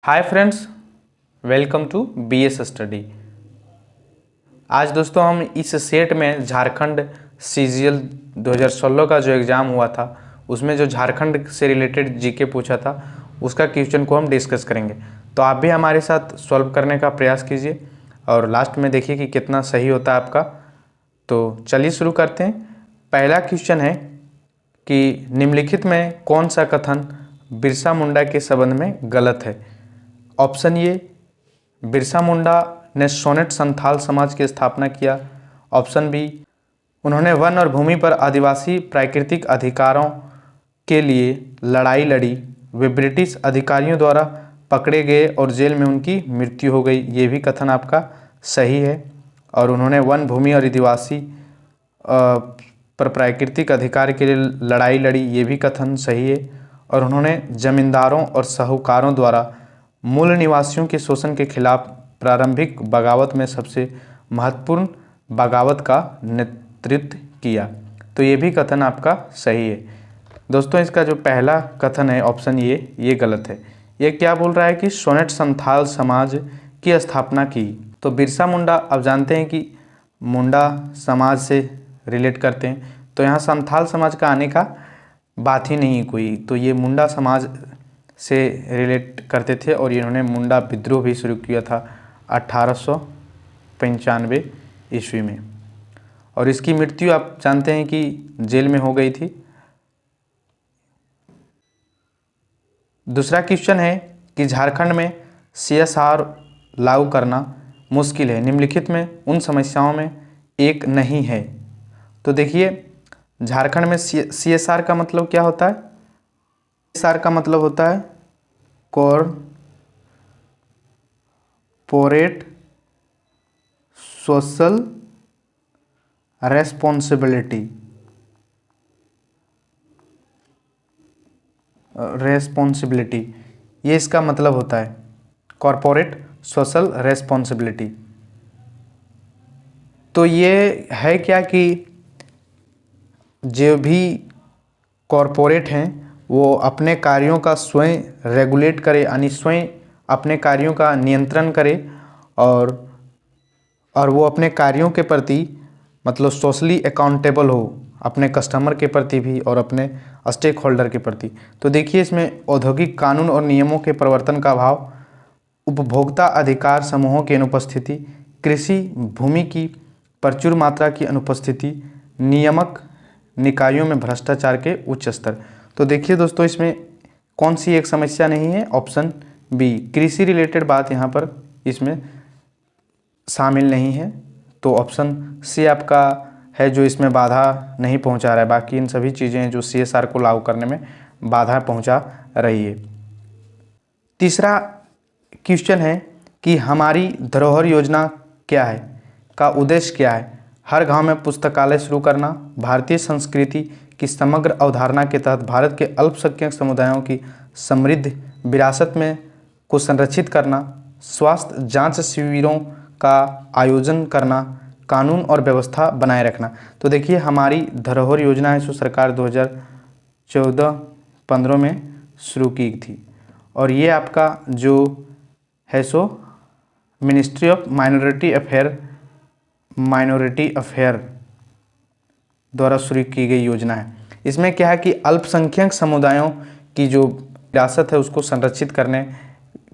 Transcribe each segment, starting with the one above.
Hi friends, welcome to BS study. आज दोस्तों हम इस सेट में झारखंड सीजीएल 2016 का जो एग्ज़ाम हुआ था उसमें जो झारखंड से रिलेटेड जीके पूछा था उसका क्वेश्चन को हम डिस्कस करेंगे। तो आप भी हमारे साथ सॉल्व करने का प्रयास कीजिए और लास्ट में देखिए कि कितना सही होता है आपका। तो चलिए शुरू करते हैं। पहला क्वेश्चन है कि निम्नलिखित में कौन सा कथन बिरसा मुंडा के संबंध में गलत है। ऑप्शन ए, बिरसा मुंडा ने सोनेट संथाल समाज की स्थापना किया। ऑप्शन बी, उन्होंने वन और भूमि पर आदिवासी प्राकृतिक अधिकारों के लिए लड़ाई लड़ी, वे ब्रिटिश अधिकारियों द्वारा पकड़े गए और जेल में उनकी मृत्यु हो गई। ये भी कथन आपका सही है। और उन्होंने वन भूमि और आदिवासी पर प्राकृतिक अधिकार के लिए लड़ाई लड़ी, ये भी कथन सही है। और उन्होंने जमींदारों और साहूकारों द्वारा मूल निवासियों के शोषण के खिलाफ प्रारंभिक बगावत में सबसे महत्वपूर्ण बगावत का नेतृत्व किया। तो ये भी कथन आपका सही है। दोस्तों इसका जो पहला कथन है ऑप्शन ये गलत है। ये क्या बोल रहा है कि सोनेट संथाल समाज की स्थापना की। तो बिरसा मुंडा आप जानते हैं कि मुंडा समाज से रिलेट करते हैं, तो यहाँ संथाल समाज का आने का बात ही नहीं है कोई। तो ये मुंडा समाज से रिलेट करते थे और इन्होंने मुंडा विद्रोह भी शुरू किया था 1895 ईस्वी में। और इसकी मृत्यु आप जानते हैं कि जेल में हो गई थी। दूसरा क्वेश्चन है कि झारखंड में सीएसआर लागू करना मुश्किल है, निम्नलिखित में उन समस्याओं में एक नहीं है। तो देखिए झारखंड में सीएसआर का मतलब क्या होता है। सीएसआर का मतलब होता है कॉरपोरेट सोशल रेस्पॉन्सिबिलिटी, ये इसका मतलब होता है कॉरपोरेट सोशल रेस्पॉन्सिबिलिटी। तो ये है क्या कि जो भी कॉरपोरेट हैं वो अपने कार्यों का स्वयं रेगुलेट करे, यानी स्वयं अपने कार्यों का नियंत्रण करे और वो अपने कार्यों के प्रति मतलब सोशली अकाउंटेबल हो, अपने कस्टमर के प्रति भी और अपने स्टेक होल्डर के प्रति। तो देखिए इसमें औद्योगिक कानून और नियमों के प्रवर्तन का अभाव, उपभोक्ता अधिकार समूहों की अनुपस्थिति, कृषि भूमि की प्रचुर मात्रा की अनुपस्थिति, नियामक निकायों में भ्रष्टाचार के उच्च स्तर। तो देखिए दोस्तों इसमें कौन सी एक समस्या नहीं है। ऑप्शन बी, कृषि रिलेटेड बात यहाँ पर इसमें शामिल नहीं है। तो ऑप्शन सी आपका है जो इसमें बाधा नहीं पहुँचा रहा है। बाकी इन सभी चीज़ें हैं जो सीएसआर को लागू करने में बाधा पहुँचा रही है। तीसरा क्वेश्चन है कि हमारी धरोहर योजना क्या है, का उद्देश्य क्या है। हर गांव में पुस्तकालय शुरू करना, भारतीय संस्कृति की समग्र अवधारणा के तहत भारत के अल्पसंख्यक समुदायों की समृद्ध विरासत में को संरक्षित करना, स्वास्थ्य जांच शिविरों का आयोजन करना, कानून और व्यवस्था बनाए रखना। तो देखिए हमारी धरोहर योजना है जो सरकार 2014-15 में शुरू की थी और ये आपका जो है सो मिनिस्ट्री ऑफ माइनॉरिटी अफेयर द्वारा शुरू की गई योजना है। इसमें क्या है कि अल्पसंख्यक समुदायों की जो विरासत है उसको संरक्षित करने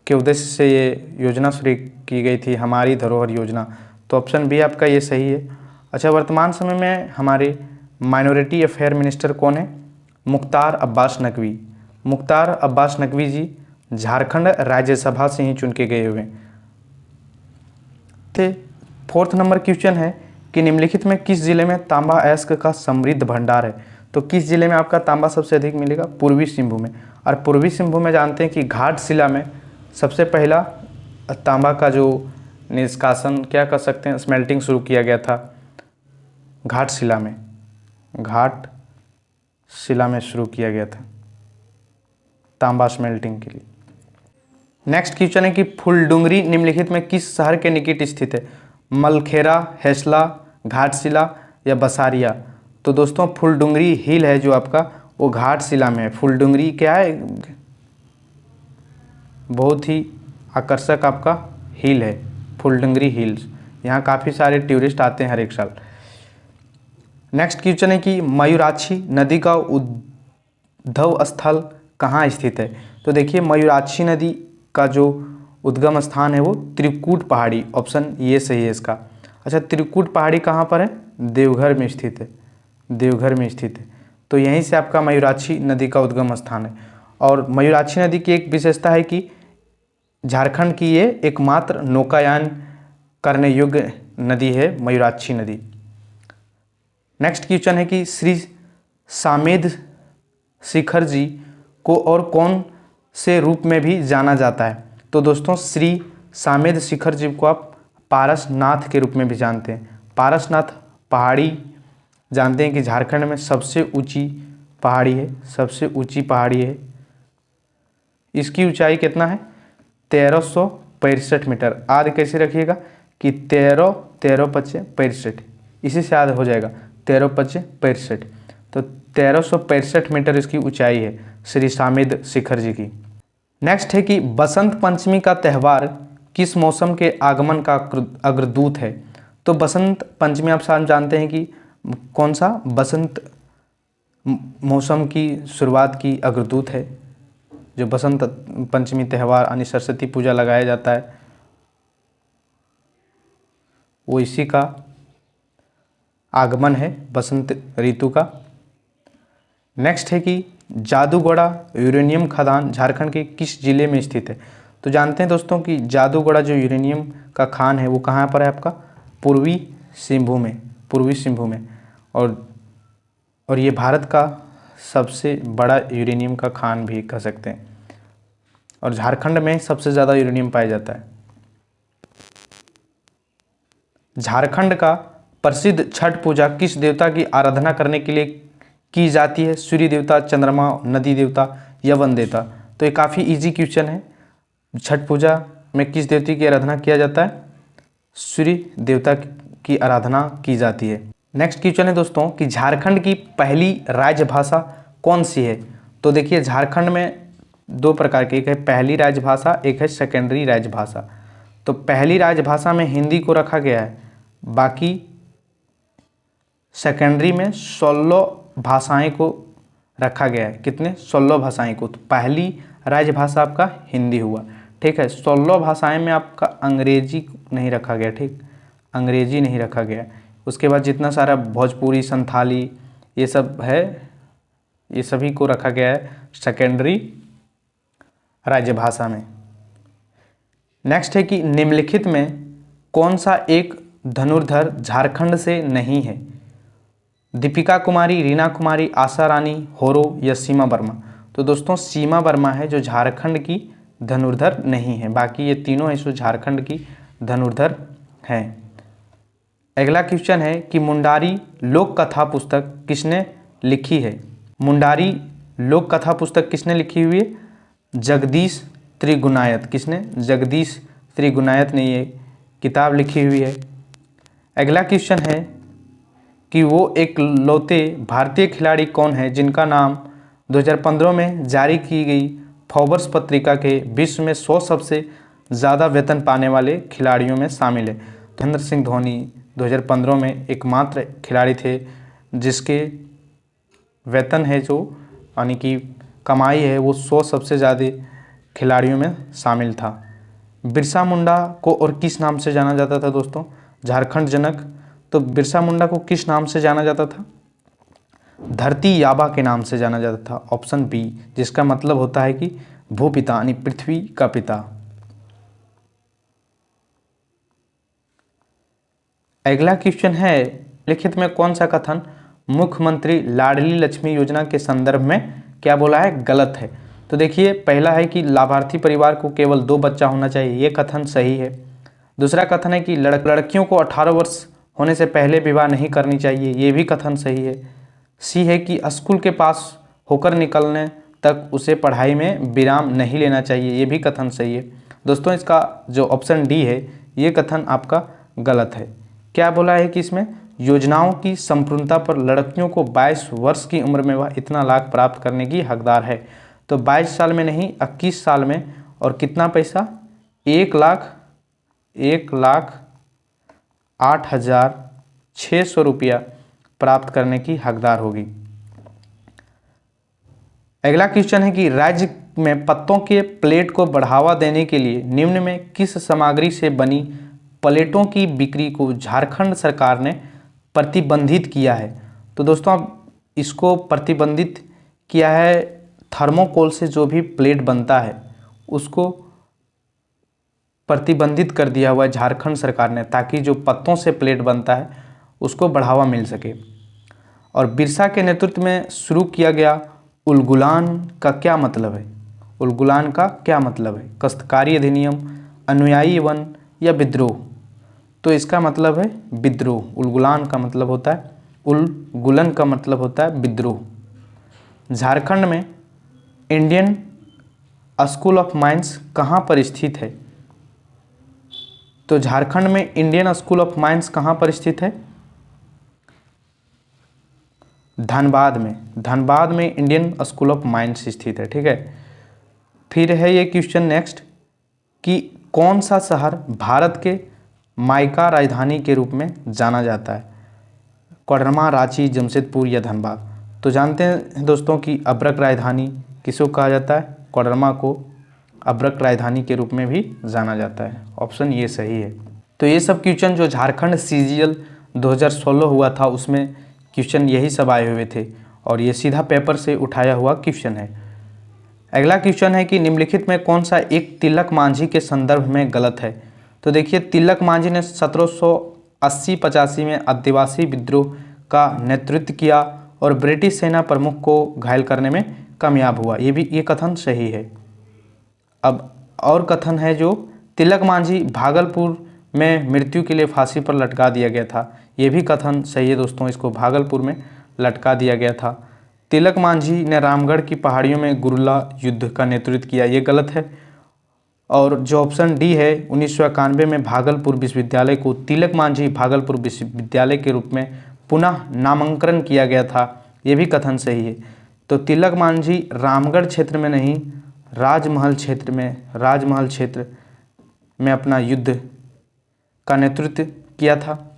के उद्देश्य से ये योजना शुरू की गई थी, हमारी धरोहर योजना। तो ऑप्शन बी आपका ये सही है। अच्छा, वर्तमान समय में हमारे माइनॉरिटी अफेयर मिनिस्टर कौन है। मुख्तार अब्बास नकवी। मुख्तार अब्बास नकवी जी झारखंड राज्यसभा से ही चुन के गए हुए। तो फोर्थ नंबर क्वेश्चन है कि निम्नलिखित में किस जिले में तांबा अयस्क का समृद्ध भंडार है। तो किस जिले में आपका तांबा सबसे अधिक मिलेगा। पूर्वी सिंहभूम में। और पूर्वी सिंहभूम में जानते हैं कि घाटशिला में सबसे पहला तांबा का जो निष्कासन क्या कर सकते हैं, स्मेल्टिंग शुरू किया गया था घाटशिला में शुरू किया गया था तांबा स्मेल्टिंग के लिए। नेक्स्ट क्वेश्चन है कि फुलडुंगरी निम्नलिखित में किस शहर के निकट स्थित है। मलखेरा, हेसला, घाटशिला या बसारिया। तो दोस्तों फुलडुंगरी हिल है जो आपका वो घाटशिला में है। फुलडुंगरी क्या है, बहुत ही आकर्षक आपका हिल है, फुलडंगरी हिल्स। यहाँ काफ़ी सारे टूरिस्ट आते हैं हर एक साल। नेक्स्ट क्वेश्चन है कि मयूराक्षी नदी का उद्गम स्थल कहाँ स्थित है। तो देखिए मयूराक्षी नदी का जो उद्गम स्थान है वो त्रिकुट पहाड़ी, ऑप्शन ये सही है इसका। अच्छा, त्रिकुट पहाड़ी कहाँ पर है? देवघर में स्थित है, देवघर में स्थित है। तो यहीं से आपका मयूराक्षी नदी का उद्गम स्थान है। और मयूराक्षी नदी की एक विशेषता है कि झारखंड की ये एकमात्र नौकायान करने योग्य नदी है मयूराक्षी नदी। नेक्स्ट क्वेश्चन है कि श्री सामेद शिखर जी को और कौन से रूप में भी जाना जाता है। तो दोस्तों श्री सामेद शिखर जी को आप पारसनाथ के रूप में भी जानते हैं। पारसनाथ पहाड़ी जानते हैं कि झारखंड में सबसे ऊंची पहाड़ी है, सबसे ऊंची पहाड़ी है। इसकी ऊंचाई कितना है? 1365 मीटर। आदि कैसे रखिएगा कि 13 13 5 65, इसी से याद हो जाएगा 13 5 65। तो 1365 मीटर इसकी ऊंचाई है श्री सामेद शिखर जी की। नेक्स्ट है कि बसंत पंचमी का त्यौहार किस मौसम के आगमन का अग्रदूत है। तो बसंत पंचमी आप सब जानते हैं कि कौन सा बसंत मौसम की शुरुआत की अग्रदूत है। जो बसंत पंचमी त्यौहार यानी सरस्वती पूजा लगाया जाता है वो इसी का आगमन है, बसंत ऋतु का। नेक्स्ट है कि जादूगोड़ा यूरेनियम खदान झारखंड के किस जिले में स्थित है। तो जानते हैं दोस्तों कि जादूगोड़ा जो यूरेनियम का खान है वो कहाँ पर है आपका? पूर्वी सिंहभूम में, पूर्वी सिंहभूम में। और ये भारत का सबसे बड़ा यूरेनियम का खान भी कह सकते हैं। और झारखंड में सबसे ज़्यादा यूरेनियम पाया जाता है। झारखंड का प्रसिद्ध छठ पूजा किस देवता की आराधना करने के लिए की जाती है? सूर्य देवता, चंद्रमा, नदी देवता या वन देवता। तो ये काफ़ी इजी क्वेश्चन है। छठ पूजा में किस देवता की आराधना किया जाता है? सूर्य देवता की आराधना की जाती है। नेक्स्ट क्वेश्चन है दोस्तों कि झारखंड की पहली राजभाषा कौन सी है। तो देखिए झारखंड में दो प्रकार की, एक है पहली राजभाषा, एक है सेकेंडरी राजभाषा। तो पहली राजभाषा में हिंदी को रखा गया है, बाकी सेकेंडरी में 16 भाषाएं को रखा गया है। कितने? 16 भाषाएं को। तो पहली राजभाषा आपका हिंदी हुआ, ठीक है। 16 भाषाएं में आपका अंग्रेजी नहीं रखा गया, ठीक, अंग्रेजी नहीं रखा गया। उसके बाद जितना सारा भोजपुरी, संथाली ये सब है, ये सभी को रखा गया है सेकेंडरी राजभाषा में। नेक्स्ट है कि निम्नलिखित में कौन सा एक धनुर्धर झारखंड से नहीं है? दीपिका कुमारी, रीना कुमारी, आशा रानी, होरो या सीमा वर्मा। तो दोस्तों सीमा वर्मा है जो झारखंड की धनुर्धर नहीं है, बाकी ये तीनों है जो झारखंड की धनुर्धर हैं। अगला क्वेश्चन है कि मुंडारी लोक कथा पुस्तक किसने लिखी है? मुंडारी लोक कथा पुस्तक किसने लिखी हुई है? जगदीश त्रिगुणायत। किसने? जगदीश त्रिगुणायत ने ये किताब लिखी हुई है। अगला क्वेश्चन है कि वो एक लौते भारतीय खिलाड़ी कौन है जिनका नाम 2015 में जारी की गई फोर्ब्स पत्रिका के विश्व में 100 सबसे ज़्यादा वेतन पाने वाले खिलाड़ियों में शामिल है। महेंद्र सिंह धोनी 2015 में एकमात्र खिलाड़ी थे जिसके वेतन है जो यानी कि कमाई है वो 100 सबसे ज़्यादा खिलाड़ियों में शामिल था। बिरसा मुंडा को और किस नाम से जाना जाता था दोस्तों? झारखंड जनक। तो बिरसा मुंडा को किस नाम से जाना जाता था? धरती याबा के नाम से जाना जाता था, ऑप्शन बी, जिसका मतलब होता है कि भूपिता यानी पृथ्वी का पिता। अगला क्वेश्चन है लिखित में कौन सा कथन मुख्यमंत्री लाडली लक्ष्मी योजना के संदर्भ में क्या बोला है? गलत है। तो देखिए पहला है कि लाभार्थी परिवार को केवल 2 बच्चा होना चाहिए, ये कथन सही है। दूसरा कथन है कि लड़कियों को 18 वर्ष होने से पहले विवाह नहीं करनी चाहिए, ये भी कथन सही है। सी है कि स्कूल के पास होकर निकलने तक उसे पढ़ाई में विराम नहीं लेना चाहिए, ये भी कथन सही है। दोस्तों इसका जो ऑप्शन डी है ये कथन आपका गलत है। क्या बोला है कि इसमें योजनाओं की संपूर्णता पर लड़कियों को 22 वर्ष की उम्र में वह इतना लाभ प्राप्त करने की हकदार है। तो 22 साल में नहीं 21 साल में, और कितना पैसा? 1,08,600 रुपया प्राप्त करने की हकदार होगी। अगला क्वेश्चन है कि राज्य में पत्तों के प्लेट को बढ़ावा देने के लिए निम्न में किस सामग्री से बनी प्लेटों की बिक्री को झारखंड सरकार ने प्रतिबंधित किया है। तो दोस्तों अब इसको प्रतिबंधित किया है, थर्मोकोल से जो भी प्लेट बनता है उसको प्रतिबंधित कर दिया हुआ है झारखंड सरकार ने, ताकि जो पत्तों से प्लेट बनता है उसको बढ़ावा मिल सके। और बिरसा के नेतृत्व में शुरू किया गया उलगुलान का क्या मतलब है? उलगुलान का क्या मतलब है? काश्तकारी अधिनियम, अनुयायी वन या विद्रोह? तो इसका मतलब है विद्रोह। उलगुलान का मतलब होता है, उलगुलन का मतलब होता है विद्रोह। झारखंड में इंडियन स्कूल ऑफ माइंस कहाँ पर स्थित है? तो झारखंड में इंडियन स्कूल ऑफ माइंस कहाँ पर स्थित है? धनबाद में। धनबाद में इंडियन स्कूल ऑफ माइंस स्थित है। ठीक है, फिर है ये क्वेश्चन नेक्स्ट कि कौन सा शहर भारत के माइका राजधानी के रूप में जाना जाता है? कोडरमा, रांची, जमशेदपुर या धनबाद? तो जानते हैं दोस्तों कि अब्रक राजधानी किसको कहा जाता है? कोडरमा को अब्रक राजधानी के रूप में भी जाना जाता है। ऑप्शन ये सही है। तो ये सब क्वेश्चन जो झारखंड सीजीएल 2016 हुआ था उसमें क्वेश्चन यही सब आए हुए थे और ये सीधा पेपर से उठाया हुआ क्वेश्चन है। अगला क्वेश्चन है कि निम्नलिखित में कौन सा एक तिलक मांझी के संदर्भ में गलत है? तो देखिए, तिलक मांझी ने 1780-85 में आदिवासी विद्रोह का नेतृत्व किया और ब्रिटिश सेना प्रमुख को घायल करने में कामयाब हुआ। ये कथन सही है। अब और कथन है जो तिलक मांझी भागलपुर में मृत्यु के लिए फांसी पर लटका दिया गया था। ये भी कथन सही है दोस्तों, इसको भागलपुर में लटका दिया गया था। तिलक मांझी ने रामगढ़ की पहाड़ियों में गुरिल्ला युद्ध का नेतृत्व किया, ये गलत है। और जो ऑप्शन डी है 1991 में भागलपुर विश्वविद्यालय को तिलक मांझी भागलपुर विश्वविद्यालय के रूप में पुनः नामांकन किया गया था, ये भी कथन सही है। तो तिलक मांझी रामगढ़ क्षेत्र में नहीं, राजमहल क्षेत्र में अपना युद्ध का नेतृत्व किया था।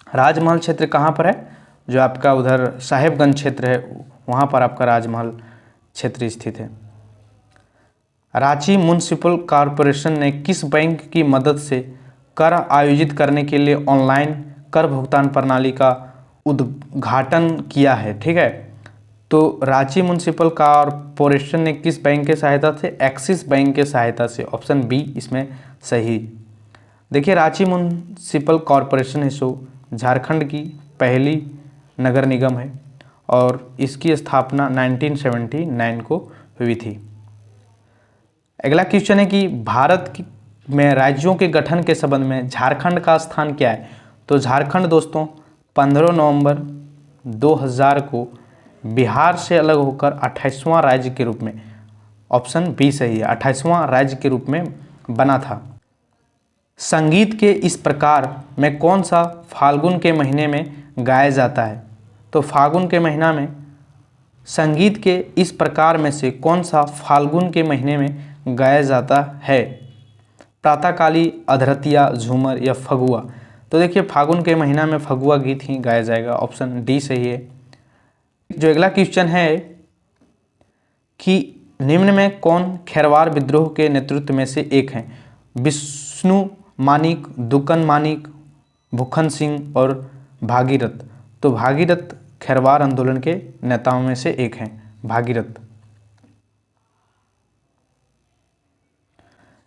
राजमहल क्षेत्र कहाँ पर है? जो आपका उधर साहेबगंज क्षेत्र है वहाँ पर आपका राजमहल क्षेत्र स्थित है। रांची म्युनिसिपल कॉरपोरेशन ने किस बैंक की मदद से कर आयोजित करने के लिए ऑनलाइन कर भुगतान प्रणाली का उद्घाटन किया है? ठीक है, तो रांची म्युनिसिपल कॉरपोरेशन ने किस बैंक के सहायता से? एक्सिस बैंक के सहायता से। ऑप्शन बी इसमें सही। देखिए, रांची म्युनिसिपल कॉरपोरेशन है सो झारखंड की पहली नगर निगम है और इसकी स्थापना 1979 को हुई थी। अगला क्वेश्चन है कि भारत में राज्यों के गठन के संबंध में झारखंड का स्थान क्या है? तो झारखंड दोस्तों 15 नवंबर 2000 को बिहार से अलग होकर 28वां राज्य के रूप में, ऑप्शन बी सही है, 28वां राज्य के रूप में बना था। संगीत के इस प्रकार में कौन सा फाल्गुन के महीने में गाया जाता है? तो फाल्गुन के महीना में संगीत के इस प्रकार में से कौन सा फाल्गुन के महीने में गाया जाता है? प्रातःकाली, अधरतिया, झूमर या फगुआ? तो देखिए, फाल्गुन के महीना में फगुआ गीत ही गाया जाएगा। ऑप्शन डी सही है। जो अगला क्वेश्चन है कि निम्न में कौन खेरवार विद्रोह के नेतृत्व में से एक हैं? विष्णु मानिक, दुकन मानिक, भूखन सिंह और भागीरथ? तो भागीरथ खेरवार आंदोलन के नेताओं में से एक हैं, भागीरथ।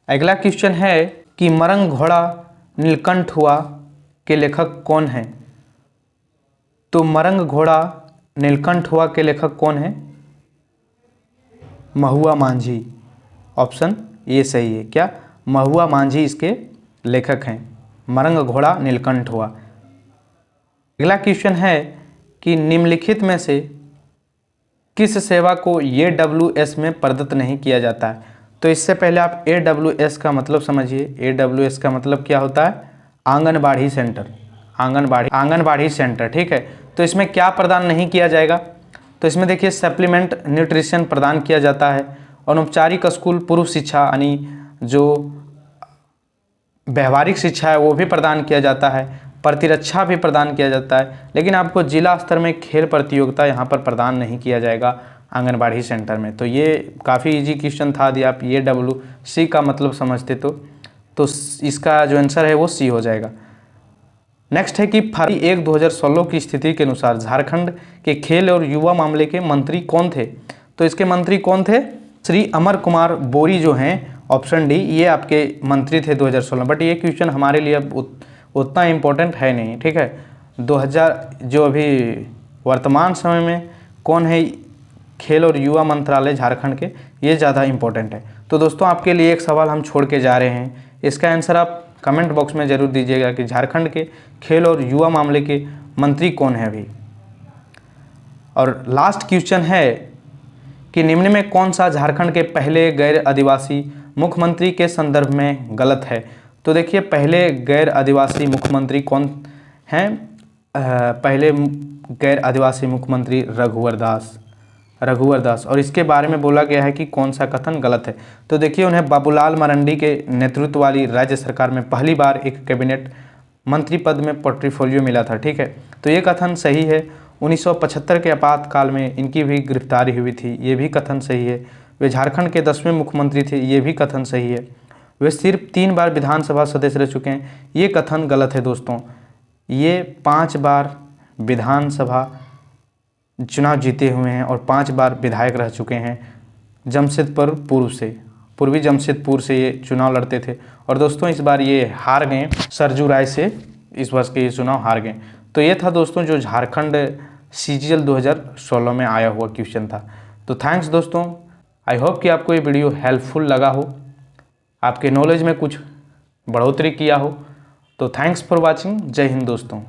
अगला क्वेश्चन है कि मरंग घोड़ा नीलकंठ हुआ के लेखक कौन हैं? तो मरंग घोड़ा नीलकंठ हुआ के लेखक कौन है? महुआ मांझी। ऑप्शन ये सही है। क्या? महुआ मांझी इसके लेखक हैं। मरंग घोड़ा नीलकंठ हुआ। अगला क्वेश्चन है कि निम्नलिखित में से किस सेवा को AWS में प्रदत्त नहीं किया जाता है? तो इससे पहले आप AWS का मतलब समझिए। AWS का मतलब क्या होता है? Anganwadi centre, anganwadi centre. ठीक है, तो इसमें क्या प्रदान नहीं किया जाएगा? तो इसमें देखिए, सप्लीमेंट न्यूट्रिशन प्रदान किया जाता है, अनौपचारिक स्कूल, पूर्व शिक्षा यानी जो व्यवहारिक शिक्षा है वो भी प्रदान किया जाता है, प्रतिरक्षा भी प्रदान किया जाता है, लेकिन आपको जिला स्तर में खेल प्रतियोगिता यहाँ पर प्रदान नहीं किया जाएगा आंगनबाड़ी सेंटर में। तो ये काफ़ी इजी क्वेश्चन था। यदि आप ये WC का मतलब समझते तो इसका जो आंसर है वो C हो जाएगा। नेक्स्ट है कि फरवरी 1, 2016 की स्थिति के अनुसार झारखंड के खेल और युवा मामले के मंत्री कौन थे? तो इसके मंत्री कौन थे? श्री अमर कुमार बोरी जो हैं, ऑप्शन डी, ये आपके मंत्री थे 2016। बट ये क्वेश्चन हमारे लिए अब उतना इम्पोर्टेंट है नहीं, ठीक है। 2000 जो अभी वर्तमान समय में कौन है खेल और युवा मंत्रालय झारखंड के, ये ज़्यादा इम्पोर्टेंट है। तो दोस्तों आपके लिए एक सवाल हम छोड़ के जा रहे हैं, इसका आंसर आप कमेंट बॉक्स में ज़रूर दीजिएगा कि झारखंड के खेल और युवा मामले के मंत्री कौन है अभी। और लास्ट क्वेश्चन है कि निम्न में कौन सा झारखंड के पहले गैर आदिवासी मुख्यमंत्री के संदर्भ में गलत है? तो देखिए पहले गैर आदिवासी मुख्यमंत्री कौन हैं? पहले गैर आदिवासी मुख्यमंत्री रघुवर दास, और इसके बारे में बोला गया है कि कौन सा कथन गलत है। तो देखिए उन्हें बाबूलाल मरंडी के नेतृत्व वाली राज्य सरकार में पहली बार एक कैबिनेट मंत्री पद में पोर्टफोलियो मिला था, ठीक है। तो ये कथन सही है। 1975 के आपातकाल में इनकी भी गिरफ्तारी हुई थी, ये भी कथन सही है। वे झारखंड के 10वें मुख्यमंत्री थे, ये भी कथन सही है। वे सिर्फ 3 बार विधानसभा सदस्य रह चुके हैं, ये कथन गलत है दोस्तों। ये 5 बार विधानसभा चुनाव जीते हुए हैं और 5 बार विधायक रह चुके हैं। जमशेदपुर पूर्वी जमशेदपुर से ये चुनाव लड़ते थे, और दोस्तों इस बार ये हार गए सरजू राय से, इस वर्ष के ये चुनाव हार गए। तो ये था दोस्तों जो झारखंड CGL 2016 में आया हुआ क्वेश्चन था। तो थैंक्स दोस्तों, आई होप कि आपको ये वीडियो हेल्पफुल लगा हो, आपके नॉलेज में कुछ बढ़ोतरी किया हो। तो थैंक्स फॉर वॉचिंग। जय हिंद दोस्तों।